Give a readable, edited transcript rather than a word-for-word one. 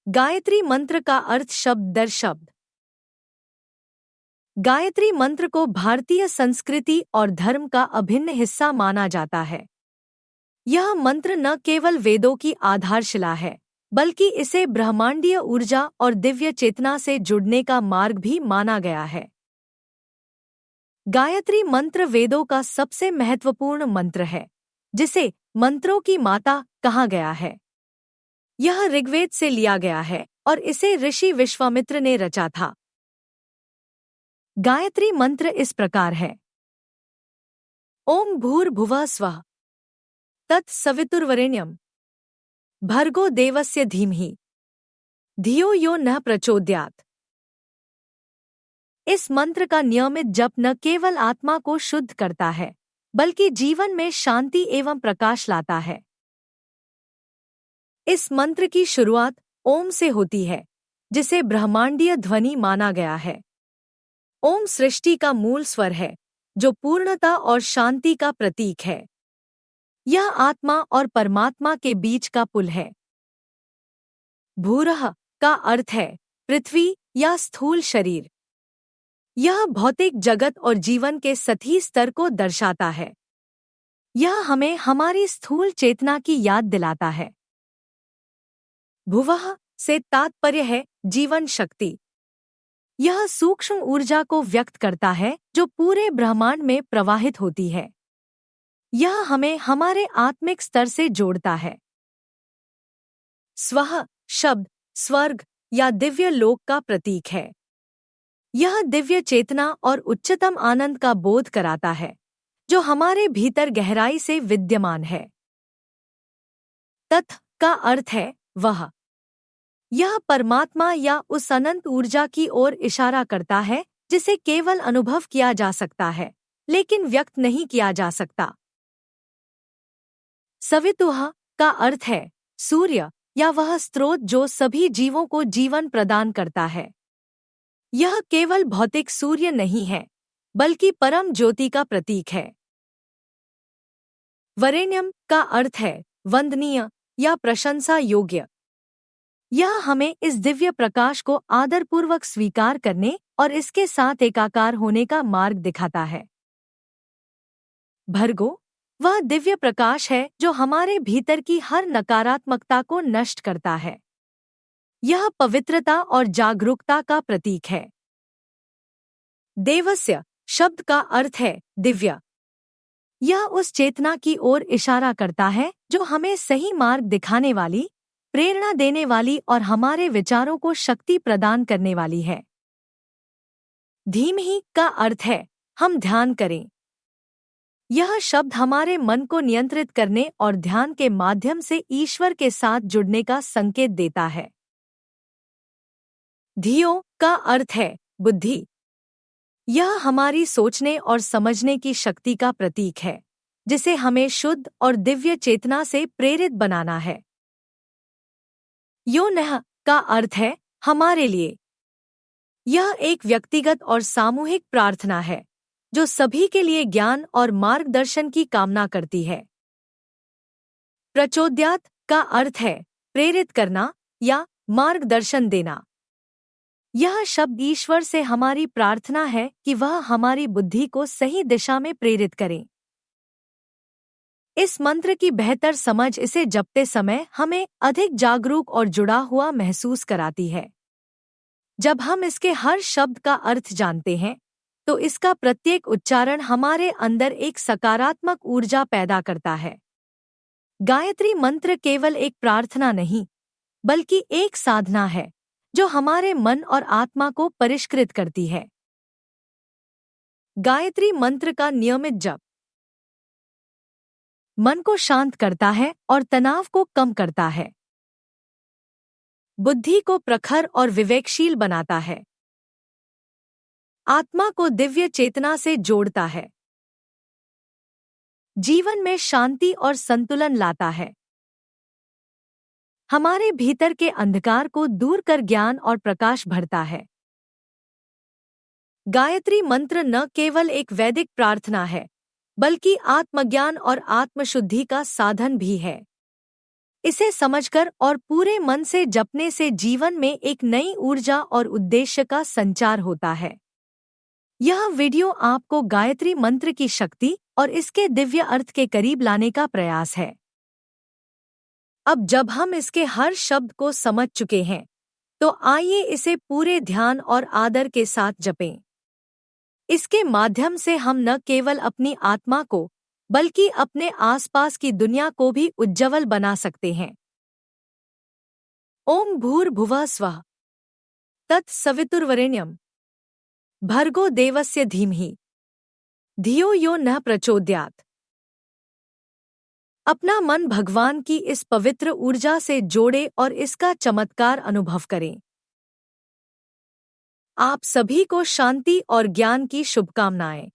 गायत्री मंत्र का अर्थ शब्द दर शब्द। गायत्री मंत्र को भारतीय संस्कृति और धर्म का अभिन्न हिस्सा माना जाता है। यह मंत्र न केवल वेदों की आधारशिला है, बल्कि इसे ब्रह्मांडीय ऊर्जा और दिव्य चेतना से जुड़ने का मार्ग भी माना गया है। गायत्री मंत्र वेदों का सबसे महत्वपूर्ण मंत्र है, जिसे मंत्रों की माता कहा गया है। यह ऋग्वेद से लिया गया है और इसे ऋषि विश्वामित्र ने रचा था। गायत्री मंत्र इस प्रकार है। ओम भूर्भुवः स्वः तत्सवितुर्वरेण्यं भर्गो देवस्य धीमहि धियो यो नः प्रचोदयात्। इस मंत्र का नियमित जप न केवल आत्मा को शुद्ध करता है, बल्कि जीवन में शांति एवं प्रकाश लाता है। इस मंत्र की शुरुआत ओम से होती है, जिसे ब्रह्मांडीय ध्वनि माना गया है। ओम सृष्टि का मूल स्वर है, जो पूर्णता और शांति का प्रतीक है। यह आत्मा और परमात्मा के बीच का पुल है। भूरः का अर्थ है पृथ्वी या स्थूल शरीर। यह भौतिक जगत और जीवन के सतही स्तर को दर्शाता है। यह हमें हमारी स्थूल चेतना की याद दिलाता है। भुवः से तात्पर्य है जीवन शक्ति। यह सूक्ष्म ऊर्जा को व्यक्त करता है जो पूरे ब्रह्मांड में प्रवाहित होती है। यह हमें हमारे आत्मिक स्तर से जोड़ता है। स्वः शब्द स्वर्ग या दिव्य लोक का प्रतीक है। यह दिव्य चेतना और उच्चतम आनंद का बोध कराता है, जो हमारे भीतर गहराई से विद्यमान है। तत् का अर्थ है वह। यह परमात्मा या उस अनंत ऊर्जा की ओर इशारा करता है जिसे केवल अनुभव किया जा सकता है, लेकिन व्यक्त नहीं किया जा सकता। सवितुः का अर्थ है सूर्य या वह स्रोत जो सभी जीवों को जीवन प्रदान करता है। यह केवल भौतिक सूर्य नहीं है, बल्कि परम ज्योति का प्रतीक है। वरेण्यम का अर्थ है वंदनीय या प्रशंसा योग्य। यह हमें इस दिव्य प्रकाश को आदरपूर्वक स्वीकार करने और इसके साथ एकाकार होने का मार्ग दिखाता है। भर्गो वह दिव्य प्रकाश है जो हमारे भीतर की हर नकारात्मकता को नष्ट करता है। यह पवित्रता और जागरूकता का प्रतीक है। देवस्य शब्द का अर्थ है दिव्य। यह उस चेतना की ओर इशारा करता है जो हमें सही मार्ग दिखाने वाली, प्रेरणा देने वाली और हमारे विचारों को शक्ति प्रदान करने वाली है। धीमहि का अर्थ है हम ध्यान करें। यह शब्द हमारे मन को नियंत्रित करने और ध्यान के माध्यम से ईश्वर के साथ जुड़ने का संकेत देता है। धियो का अर्थ है बुद्धि। यह हमारी सोचने और समझने की शक्ति का प्रतीक है, जिसे हमें शुद्ध और दिव्य चेतना से प्रेरित बनाना है। यो नः का अर्थ है हमारे लिए। यह एक व्यक्तिगत और सामूहिक प्रार्थना है, जो सभी के लिए ज्ञान और मार्गदर्शन की कामना करती है। प्रचोदयात् का अर्थ है प्रेरित करना या मार्गदर्शन देना। यह शब्द ईश्वर से हमारी प्रार्थना है कि वह हमारी बुद्धि को सही दिशा में प्रेरित करें। इस मंत्र की बेहतर समझ इसे जपते समय हमें अधिक जागरूक और जुड़ा हुआ महसूस कराती है। जब हम इसके हर शब्द का अर्थ जानते हैं, तो इसका प्रत्येक उच्चारण हमारे अंदर एक सकारात्मक ऊर्जा पैदा करता है। गायत्री मंत्र केवल एक प्रार्थना नहीं, बल्कि एक साधना है जो हमारे मन और आत्मा को परिष्कृत करती है। गायत्री मंत्र का नियमित जप मन को शांत करता है और तनाव को कम करता है। बुद्धि को प्रखर और विवेकशील बनाता है। आत्मा को दिव्य चेतना से जोड़ता है। जीवन में शांति और संतुलन लाता है। हमारे भीतर के अंधकार को दूर कर ज्ञान और प्रकाश भरता है। गायत्री मंत्र न केवल एक वैदिक प्रार्थना है, बल्कि आत्मज्ञान और आत्मशुद्धि का साधन भी है। इसे समझकर और पूरे मन से जपने से जीवन में एक नई ऊर्जा और उद्देश्य का संचार होता है। यह वीडियो आपको गायत्री मंत्र की शक्ति और इसके दिव्य अर्थ के करीब लाने का प्रयास है। अब जब हम इसके हर शब्द को समझ चुके हैं, तो आइए इसे पूरे ध्यान और आदर के साथ जपें। इसके माध्यम से हम न केवल अपनी आत्मा को बल्कि अपने आसपास की दुनिया को भी उज्ज्वल बना सकते हैं। ओम भूर्भुवः स्वः तत्सवितुर्वरेण्यं भर्गो देवस्य धीमहि धियो यो नः प्रचोदयात्। अपना मन भगवान की इस पवित्र ऊर्जा से जोड़े और इसका चमत्कार अनुभव करें। आप सभी को शांति और ज्ञान की शुभकामनाएं।